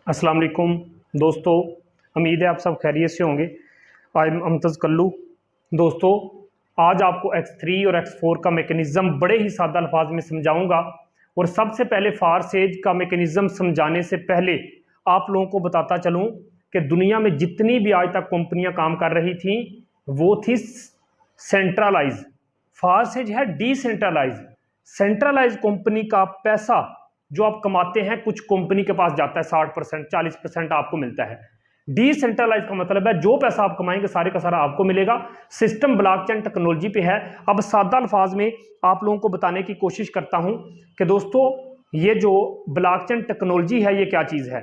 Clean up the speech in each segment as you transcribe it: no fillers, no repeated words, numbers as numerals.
अस्सलाम वालेकुम दोस्तों, उम्मीद है आप सब खैरियत से होंगे। I am Amtaz Kallu. दोस्तों, आज आपको X3 और X4 का मेकनिज़म बड़े ही सादा अल्फाज में समझाऊंगा। और सबसे पहले फारसेज का मेकनिज़म समझाने से पहले आप लोगों को बताता चलूं कि दुनिया में जितनी भी आज तक कंपनियां काम कर रही थी वो थी सेंट्रलाइज। फारसेज है डिसेंट्रलाइज। सेंट्रलाइज कंपनी का पैसा जो आप कमाते हैं कुछ कंपनी के पास जाता है, 60% 40% आपको मिलता है। डिसेंट्रलाइज का मतलब है जो पैसा आप कमाएंगे सारे का सारा आपको मिलेगा। सिस्टम ब्लॉकचेन टेक्नोलॉजी पे है। अब सादा अल्फाज में आप लोगों को बताने की कोशिश करता हूं कि दोस्तों ये जो ब्लॉकचेन टेक्नोलॉजी है ये क्या चीज है।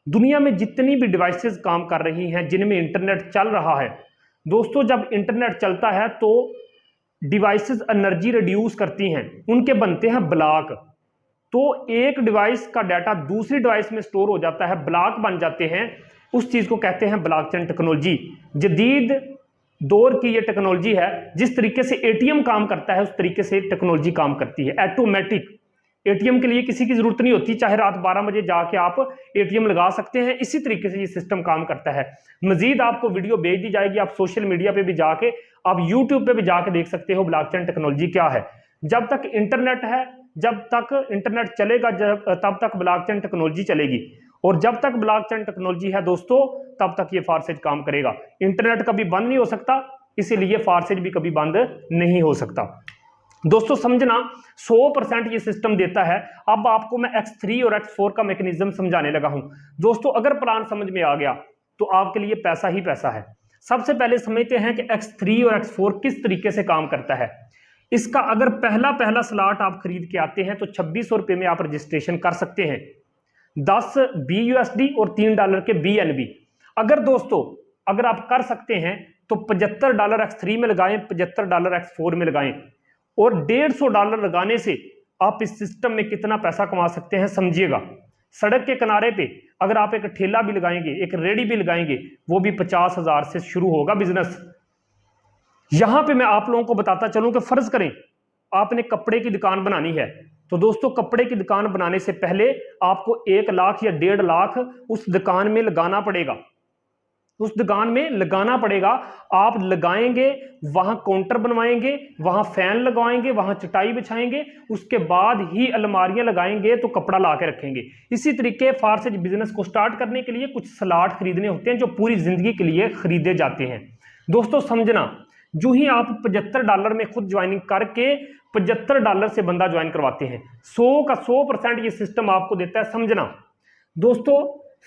दुनिया में जितनी भी डिवाइसेस काम कर रही हैं जिनमें इंटरनेट चल रहा है, दोस्तों जब इंटरनेट चलता है तो डिवाइसेस एनर्जी रिड्यूस करती हैं, उनके बनते हैं ब्लॉक। तो एक डिवाइस का डाटा दूसरी डिवाइस में स्टोर हो जाता है, ब्लॉक बन जाते हैं। उस चीज को कहते हैं ब्लॉकचेन टेक्नोलॉजी। जदीद दौर की ये टेक्नोलॉजी है। जिस तरीके से एटीएम काम करता है उस तरीके से टेक्नोलॉजी काम करती है। ऑटोमेटिक एटीएम के लिए किसी की जरूरत नहीं होती, चाहे रात 12 बजे जाके आप एटीएम लगा सकते हैं। इसी तरीके से ये सिस्टम काम करता है। मजीद आपको वीडियो भेज दी जाएगी, आप सोशल मीडिया पे भी जाके, आप यूट्यूब पे भी जाके देख सकते हो ब्लॉकचेन टेक्नोलॉजी क्या है। जब तक इंटरनेट है, जब तक इंटरनेट चलेगा, तब तक ब्लॉकचेन टेक्नोलॉजी चलेगी। और जब तक ब्लॉकचेन टेक्नोलॉजी है दोस्तों तब तक ये फारसेज काम करेगा। इंटरनेट कभी बंद नहीं हो सकता, इसीलिए फारसेज भी कभी बंद नहीं हो सकता। दोस्तों समझना, 100% ये सिस्टम देता है। अब आपको मैं X3 और X4 का मैकेनिज्म समझाने लगा हूं। दोस्तों अगर प्लान समझ में आ गया तो आपके लिए पैसा ही पैसा है। सबसे पहले समझते हैं कि X3 और X4 किस तरीके से काम करता है। इसका अगर पहला स्लॉट आप खरीद के आते हैं तो 2600 रुपए में आप रजिस्ट्रेशन कर सकते हैं। 10 BUSD और $3 के BNB। अगर दोस्तों अगर आप कर सकते हैं तो $75 X3 में लगाएं, $75 X4 में लगाएं। और $150 लगाने से आप इस सिस्टम में कितना पैसा कमा सकते हैं समझिएगा। सड़क के किनारे पे अगर आप एक ठेला भी लगाएंगे, एक रेडी भी लगाएंगे, वो भी 50,000 से शुरू होगा बिजनेस। यहां पे मैं आप लोगों को बताता चलूं कि फर्ज करें आपने कपड़े की दुकान बनानी है, तो दोस्तों कपड़े की दुकान बनाने से पहले आपको 1 लाख या 1.5 लाख उस दुकान में लगाना पड़ेगा। उस दुकान में लगाना पड़ेगा। आप लगाएंगे, वहां काउंटर बनवाएंगे, वहां फैन लगवाएंगे, वहां चटाई बिछाएंगे, उसके बाद ही अलमारियां लगाएंगे तो कपड़ा ला के रखेंगे। इसी तरीके फारसेज बिजनेस को स्टार्ट करने के लिए कुछ स्लॉट खरीदने होते हैं जो पूरी जिंदगी के लिए खरीदे जाते हैं। दोस्तों समझना, जो ही आप $75 में खुद ज्वाइनिंग करके $75 से बंदा ज्वाइन करवाते हैं, 100 का 100% ये सिस्टम आपको देता है। समझना दोस्तों,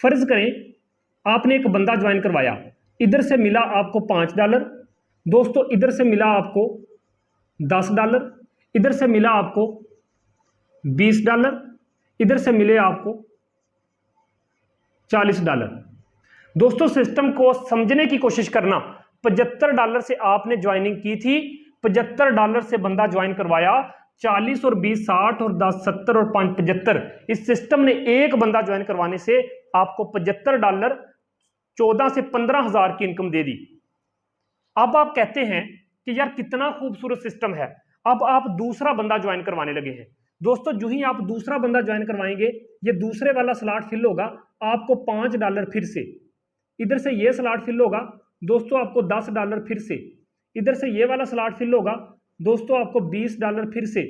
फर्ज करें आपने एक बंदा ज्वाइन करवाया, इधर से मिला आपको $5, दोस्तों इधर से मिला आपको $10, इधर से मिला आपको $20, इधर से मिले आपको $40। दोस्तों सिस्टम को समझने की कोशिश करना। $75 से आपने ज्वाइनिंग की थी, $75 से बंदा ज्वाइन करवाया, 40 और 20 60 और 10 70 और 5 75। इस सिस्टम ने एक बंदा ज्वाइन करवाने से आपको $75 14 से 15,000 की इनकम दे दी। अब आप कहते हैं कि यार कितना खूबसूरत सिस्टम है। अब आप दूसरा बंदा ज्वाइन करवाने लगे हैं। दोस्तों जो ही आप दूसरा बंदा ज्वाइन करवाएंगे, ये दूसरे वाला स्लॉट फिल होगा, आपको $5 फिर से, इधर से ये स्लॉट फिल होगा, दोस्तों आपको $10 फिर से, इधर से ये वाला स्लॉट फिल होगा, दोस्तों आपको $20 फिर से,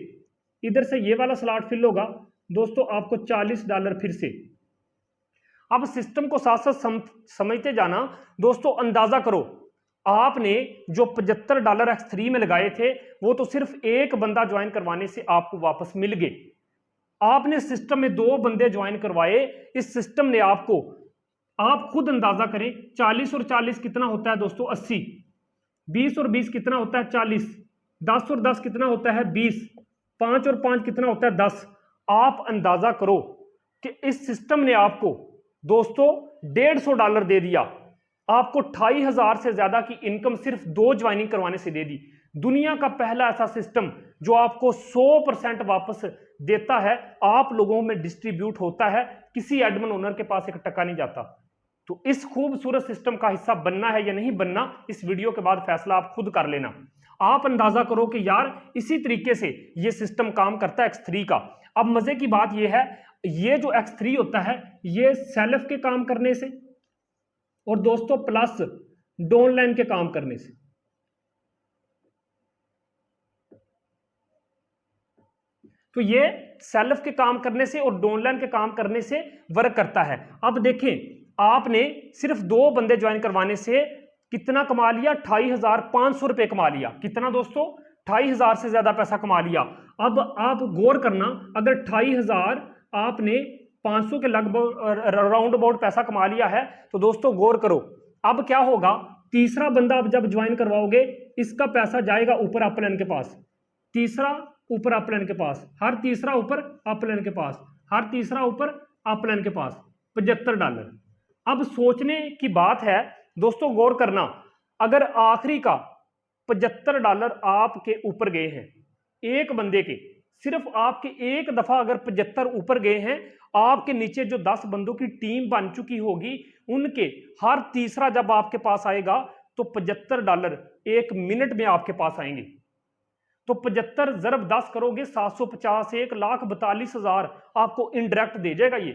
इधर से ये वाला स्लॉट फिल होगा, दोस्तों आपको $40 फिर से। अब सिस्टम को साथ साथ समझते जाना। दोस्तों अंदाजा करो, आपने जो $75 X3 में लगाए थे वो तो सिर्फ एक बंदा ज्वाइन करवाने से आपको वापस मिल गए। आपने सिस्टम में 2 बंदे ज्वाइन करवाए, इस सिस्टम ने आपको, आप खुद अंदाजा करें, 40 और 40 कितना होता है दोस्तों 80, 20 और 20 कितना होता है 40, 10 और 10 कितना होता है 20, 5 और 5 कितना होता है 10। आप अंदाजा करो कि इस सिस्टम ने आपको दोस्तों $150 दे दिया, आपको 28,000 से ज्यादा की इनकम सिर्फ 2 ज्वाइनिंग करवाने से दे दी। दुनिया का पहला ऐसा सिस्टम जो आपको 100% वापस देता है, आप लोगों में डिस्ट्रीब्यूट होता है, किसी एडमिन ओनर के पास 1 टका नहीं जाता। तो इस खूबसूरत सिस्टम का हिस्सा बनना है या नहीं बनना, इस वीडियो के बाद फैसला आप खुद कर लेना। आप अंदाजा करो कि यार इसी तरीके से ये सिस्टम काम करता है X3 का। अब मजे की बात यह है, ये जो x3 होता है ये सेल्फ के काम करने से और दोस्तों प्लस डाउनलाइन के काम करने से। तो ये सेल्फ के काम करने से और डाउनलाइन के काम करने से वर्क करता है। अब देखें, आपने सिर्फ 2 बंदे ज्वाइन करवाने से कितना कमा लिया? 28,500 रुपए कमा लिया। कितना दोस्तों? 28,000 से ज्यादा पैसा कमा लिया। अब आप गौर करना, अगर 28,000 आपने 500 के लगभग राउंड अबाउट पैसा कमा लिया है तो दोस्तों गौर करो, अब क्या होगा? तीसरा बंदा आप जब ज्वाइन करवाओगे इसका पैसा जाएगा ऊपर अपलाइन के पास, तीसरा ऊपर अपलाइन के पास, हर तीसरा ऊपर अपलाइन के पास, हर तीसरा ऊपर अपलाइन के पास, $75। अब सोचने की बात है दोस्तों, गौर करना, अगर आखिरी का $75 आपके ऊपर गए हैं एक बंदे के, सिर्फ आपके एक दफा अगर 75 ऊपर गए हैं, आपके नीचे जो 10 बंदों की टीम बन चुकी होगी उनके हर तीसरा जब आपके पास आएगा तो $75 एक मिनट में आपके पास आएंगे। तो 75 ज़रब 10 करोगे 750, 1,42,000 आपको इनडायरेक्ट दे जाएगा। ये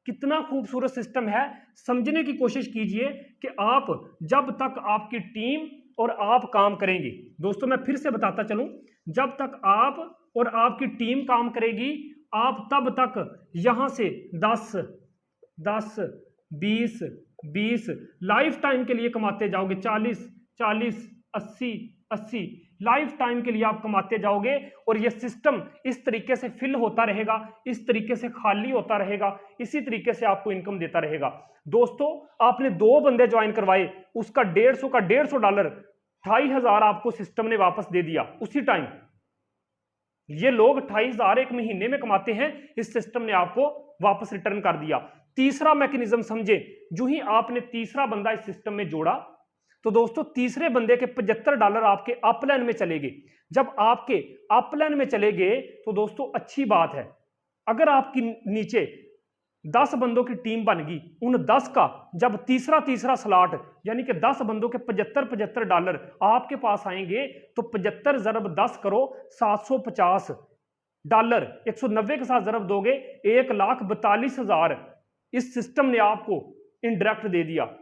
कितना खूबसूरत सिस्टम है, समझने की कोशिश कीजिए कि आप जब तक आपकी टीम और आप काम करेंगे, दोस्तों मैं फिर से बताता चलूं, जब तक आप और आपकी टीम काम करेगी आप तब तक यहां से 10 10 20 20 लाइफ टाइम के लिए कमाते जाओगे, 40 40 80 80 लाइफ टाइम के लिए आप कमाते जाओगे। और ये सिस्टम इस तरीके से फिल होता रहेगा, इस तरीके से खाली होता रहेगा, इसी तरीके से आपको इनकम देता रहेगा। दोस्तों आपने 2 बंदे ज्वाइन करवाए, उसका 150 का $150 28,000 आपको सिस्टम ने वापस दे दिया उसी टाइम। ये लोग 28,000 एक महीने में कमाते हैं, इस सिस्टम ने आपको वापस रिटर्न कर दिया। तीसरा मैकेनिज्म समझे, जो ही आपने तीसरा बंदा इस सिस्टम में जोड़ा तो दोस्तों तीसरे बंदे के $75 आपके अपलाइन में चले गए। जब आपके अपलाइन में चले गए तो दोस्तों अच्छी बात है, अगर आपकी नीचे 10 बंदों की टीम बन गई, उन 10 का जब तीसरा स्लॉट यानी कि 10 बंदों के $75 आपके पास आएंगे तो 75 ज़रब 10 करो, $750, 190 के साथ ज़रब दोगे 1,42,000 इस सिस्टम ने आपको इनडायरेक्ट दे दिया।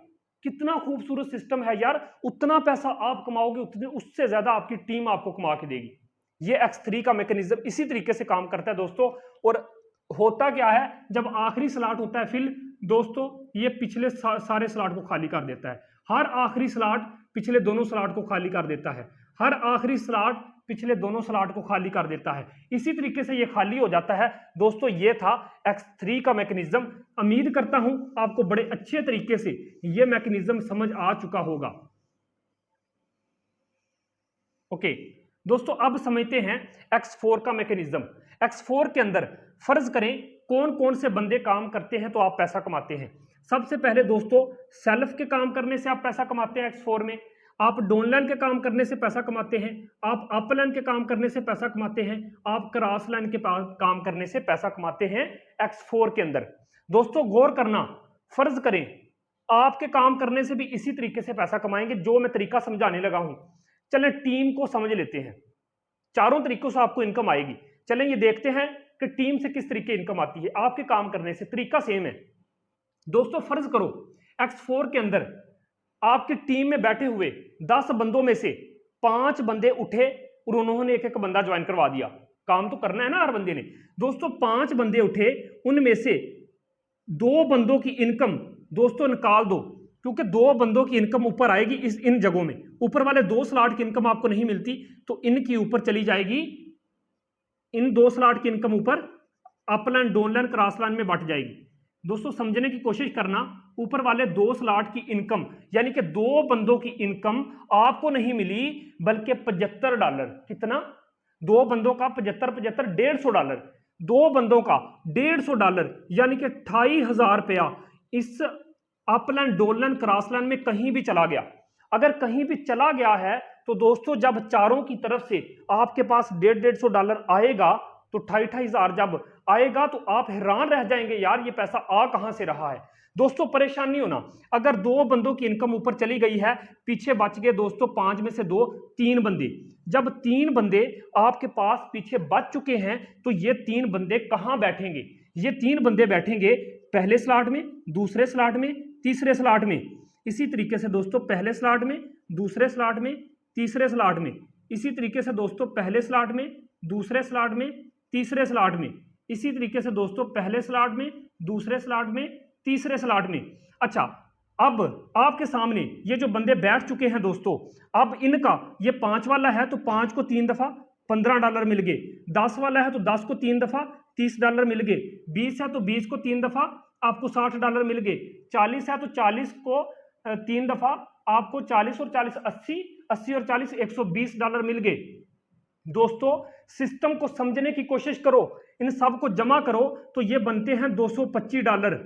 कितना खूबसूरत सिस्टम है यार, उतना पैसा आप कमाओगे उतने उससे ज्यादा आपकी टीम आपको कमा के देगी। ये X3 का मैकेनिज्म इसी तरीके से काम करता है दोस्तों। और होता क्या है, जब आखिरी स्लॉट होता है फिल, दोस्तों ये पिछले सारे स्लॉट को खाली कर देता है, हर आखिरी स्लॉट पिछले दोनों स्लॉट को खाली कर देता है, हर आखिरी स्लॉट पिछले दोनों स्लॉट को खाली कर देता है। इसी तरीके से ये खाली हो जाता है दोस्तों। ये था X3 का मैकेनिज्म। उम्मीद करता हूं आपको बड़े अच्छे तरीके से ये मैकेनिज्म समझ आ चुका होगा। ओके दोस्तों, अब समझते हैं X4 का मैकेनिज्म। X4 के अंदर फर्ज करें कौन कौन से बंदे काम करते हैं तो आप पैसा कमाते हैं। सबसे पहले दोस्तों सेल्फ के काम करने से आप पैसा कमाते हैं X4 में, आप डाउनलाइन के काम करने से पैसा कमाते हैं, आप अपलाइन के काम करने से पैसा कमाते हैं, आप क्रॉस लाइन के काम करने से पैसा कमाते हैं X4 के अंदर। दोस्तों गौर करना, फर्ज करें आपके काम करने से भी इसी तरीके से पैसा कमाएंगे जो मैं तरीका समझाने लगा हूं। चलें टीम को समझ लेते हैं, चारों तरीकों से आपको इनकम आएगी। चलें ये देखते हैं कि टीम से किस तरीके इनकम आती है। आपके काम करने से तरीका सेम है दोस्तों। फर्ज करो X4 के अंदर आपकी टीम में बैठे हुए 10 बंदों में से 5 बंदे उठे और उन्होंने एक एक बंदा ज्वाइन करवा दिया। काम तो करना है ना हर बंदे ने। दोस्तों 5 बंदे उठे, उनमें से 2 बंदों की इनकम दोस्तों निकाल दो, क्योंकि 2 बंदों की इनकम ऊपर आएगी इन जगहों में। ऊपर वाले 2 स्लॉट की इनकम आपको नहीं मिलती तो इनकी ऊपर चली जाएगी, इन 2 स्लॉट की इनकम ऊपर अपलाइन डाउनलाइन क्रॉस लाइन में बट जाएगी। दोस्तों समझने की कोशिश करना, ऊपर वाले 2 स्लॉट की इनकम यानी कि 2 बंदों की इनकम आपको नहीं मिली बल्कि $75। कितना? 2 बंदों का 75 75 $150, 2 बंदों का $150 यानी कि 28,000 रुपया इस अपलाइन डाउनलाइन क्रॉस लाइन में कहीं भी चला गया। अगर कहीं भी चला गया है तो दोस्तों जब चारों की तरफ से आपके पास $150 आएगा तो 28,000 जब आएगा तो आप हैरान रह जाएंगे, यार ये पैसा आ कहां से रहा है। दोस्तों परेशान नहीं होना, अगर 2 बंदों की इनकम ऊपर चली गई है, पीछे बच गए दोस्तों 5 में से 2 3 बंदे। जब 3 बंदे आपके पास पीछे बच चुके हैं तो ये 3 बंदे कहां बैठेंगे? ये 3 बंदे बैठेंगे पहले स्लॉट में, दूसरे स्लॉट में, तीसरे स्लॉट में। इसी तरीके से दोस्तों पहले स्लॉट में, दूसरे स्लॉट में, तीसरे स्लॉट में। इसी तरीके से दोस्तों पहले स्लॉट में, दूसरे स्लॉट में, तीसरे स्लॉट में। इसी तरीके से दोस्तों पहले स्लॉट में, दूसरे स्लॉट में, तीसरे स्लॉट में। अच्छा, अब आपके सामने ये जो बंदे बैठ चुके हैं दोस्तों, अब इनका ये 5 वाला है तो 5 को 3 दफा $15 मिल गए, 10 वाला है तो 10 को 3 दफा $30 मिल गए, 20 है तो 20 को 3 दफा आपको $60 मिल गए, 40 है तो 40 को 3 दफा आपको 40 और 40 80, 80 और 40 $120 मिल गए। दोस्तों सिस्टम को समझने की कोशिश करो, इन सब को जमा करो तो ये बनते हैं $225।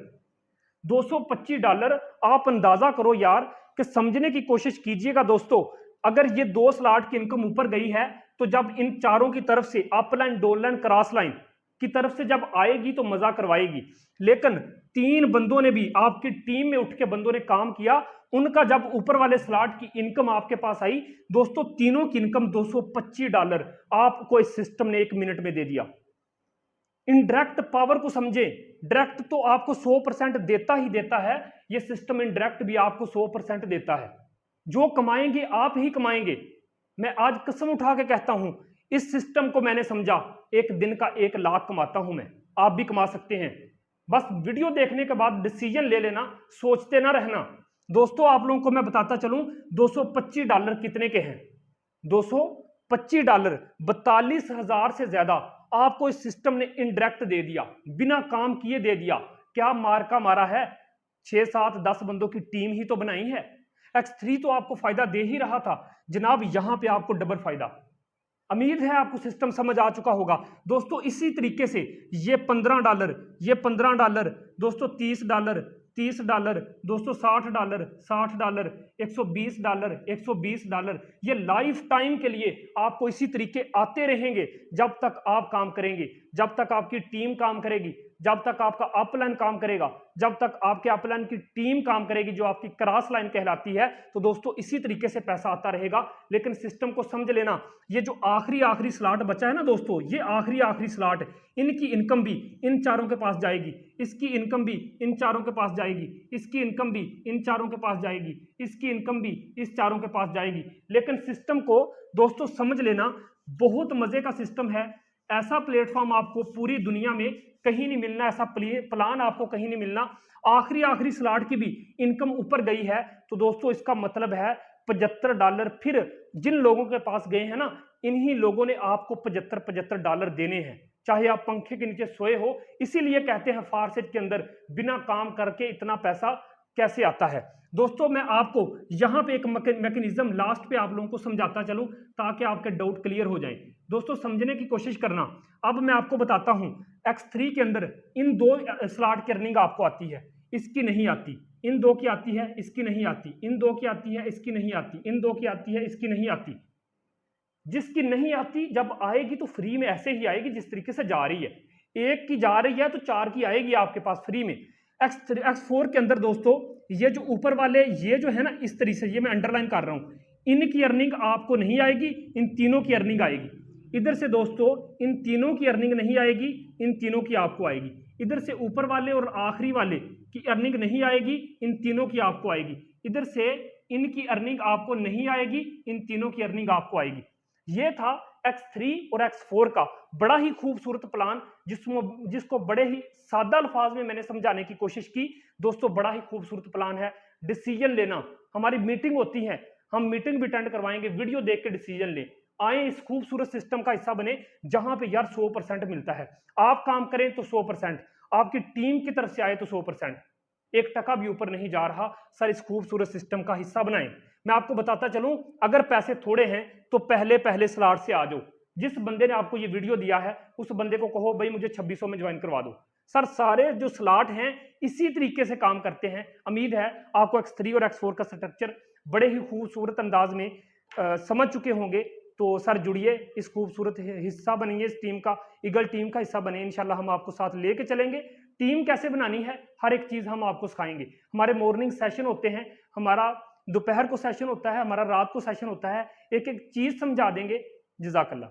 $225 आप अंदाजा करो यार कि समझने की कोशिश कीजिएगा दोस्तों। अगर ये 2 स्लॉट की इनकम ऊपर गई है तो जब इन चारों की तरफ से up line, down line, cross line की तरफ से जब आएगी तो मजा करवाएगी। लेकिन 3 बंदों ने भी, आपकी टीम में उठ के बंदों ने काम किया, उनका जब ऊपर वाले स्लॉट की इनकम आपके पास आई दोस्तों, तीनों की इनकम $225 आपको इस सिस्टम ने 1 मिनट में दे दिया। इनडायरेक्ट पावर को समझे, डायरेक्ट तो आपको 100% देता ही देता है, ये सिस्टम इनडायरेक्ट भी आपको 100% देता है। जो कमाएंगे आप ही कमाएंगे। मैं आज कसम उठा के कहता हूं, इस सिस्टम को मैंने समझा, एक दिन का 1 लाख कमाता हूं मैं, आप भी कमा सकते हैं। बस वीडियो देखने के बाद डिसीजन ले लेना, सोचते ना रहना। दोस्तों आप लोगों को मैं बताता चलूं $225 कितने के हैं। $225 42,000 से ज्यादा आपको इस सिस्टम ने इनडायरेक्ट दे दिया, बिना काम किए दे दिया। क्या मार का मारा है, 6, 7, 10 बंदों की टीम ही तो बनाई है। X3 तो आपको फायदा दे ही रहा था जनाब, यहां पे आपको डबल फायदा। उम्मीद है आपको सिस्टम समझ आ चुका होगा दोस्तों। इसी तरीके से ये $15, ये $15 दोस्तों, $30, $30 दोस्तों, $60, $60, $120, $120। ये लाइफ टाइम के लिए आपको इसी तरीके आते रहेंगे जब तक आप काम करेंगे, जब तक आपकी टीम काम करेगी, जब तक आपका अपलाइन काम करेगा, जब तक आपके अपलाइन की टीम काम करेगी जो आपकी क्रॉस लाइन कहलाती है। तो दोस्तों इसी तरीके से पैसा आता रहेगा। लेकिन सिस्टम को समझ लेना, ये जो आखिरी स्लॉट बचा है ना दोस्तों, ये आखिरी स्लॉट, इनकी इनकम भी इन चारों के पास जाएगी, इसकी इनकम भी इन चारों के पास जाएगी, इसकी इनकम भी इन चारों के पास जाएगी, इसकी इनकम भी इस चारों के पास जाएगी। लेकिन सिस्टम को दोस्तों समझ लेना, बहुत मजे का सिस्टम है। ऐसा प्लेटफॉर्म आपको पूरी दुनिया में कहीं नहीं मिलना, ऐसा प्लान आपको कहीं नहीं मिलना। आखिरी स्लॉट की भी इनकम ऊपर गई है तो दोस्तों इसका मतलब है $75 फिर जिन लोगों के पास गए हैं ना, इन्हीं लोगों ने आपको $75 देने हैं, चाहे आप पंखे के नीचे सोए हो। इसीलिए कहते हैं फारसेट के अंदर बिना काम करके इतना पैसा कैसे आता है। दोस्तों मैं आपको यहां पे एक मैकेनिज्म लास्ट पे आप लोगों को समझाता चलूं ताकि आपके डाउट क्लियर हो जाएं। दोस्तों समझने की कोशिश करना। अब मैं आपको बताता हूं, X3 के अंदर इन 2 स्लॉट की अर्निंग आपको आती है, इसकी नहीं आती। इन 2 की आती है, इसकी नहीं आती। इन 2 की आती है, इसकी नहीं आती। इन 2 की आती है, इसकी नहीं आती। जिसकी नहीं आती जब आएगी तो फ्री में ऐसे ही आएगी जिस तरीके से जा रही है। 1 की जा रही है तो 4 की आएगी आपके पास फ्री में। X4 के अंदर दोस्तों ये जो ऊपर वाले ये जो है ना, इस तरीके से, ये मैं अंडरलाइन कर रहा हूं, इनकी अर्निंग आपको नहीं आएगी, इन तीनों की अर्निंग आएगी। इधर से दोस्तों इन तीनों की अर्निंग नहीं आएगी, इन तीनों की आपको आएगी। इधर से ऊपर वाले और आखिरी वाले की अर्निंग नहीं आएगी, इन तीनों की आपको आएगी। इधर से इनकी अर्निंग आपको नहीं आएगी, इन तीनों की अर्निंग आपको आएगी। ये था X3 और X4 का बड़ा ही खूबसूरत प्लान, जिसको बड़े ही सादा अल्फाज में मैंने समझाने की कोशिश की। दोस्तों बड़ा ही खूबसूरत प्लान है। डिसीजन लेना, हमारी मीटिंग होती है, हम मीटिंग भी अटेंड करवाएंगे, वीडियो देख के डिसीजन ले। आए इस खूबसूरत सिस्टम का हिस्सा बने जहां पे यार 100% मिलता है। आप काम करें तो 100%, आपकी टीम की तरफ से आए तो 100%, 1 टका भी ऊपर नहीं जा रहा। सर इस खूबसूरत सिस्टम का हिस्सा बनाएं। मैं आपको बताता चलूं, अगर पैसे थोड़े हैं तो पहले स्लॉट से आ जाओ। जिस बंदे ने आपको ये वीडियो दिया है उस बंदे को कहो भाई मुझे 2600 में ज्वाइन करवा दो। सर सारे जो स्लॉट हैं इसी तरीके से काम करते हैं। उम्मीद है आपको X3 और X4 का स्ट्रक्चर बड़े ही खूबसूरत अंदाज में समझ चुके होंगे। तो सर जुड़िए, इस खूबसूरत हिस्सा बनिए, इस टीम का, ईगल टीम का हिस्सा बने। इंशाल्लाह हम आपको साथ लेके चलेंगे। टीम कैसे बनानी है हर एक चीज हम आपको सिखाएंगे। हमारे मॉर्निंग सेशन होते हैं, हमारा दोपहर को सेशन होता है, हमारा रात को सेशन होता है, एक एक चीज समझा देंगे। जज़ाकल्लाह।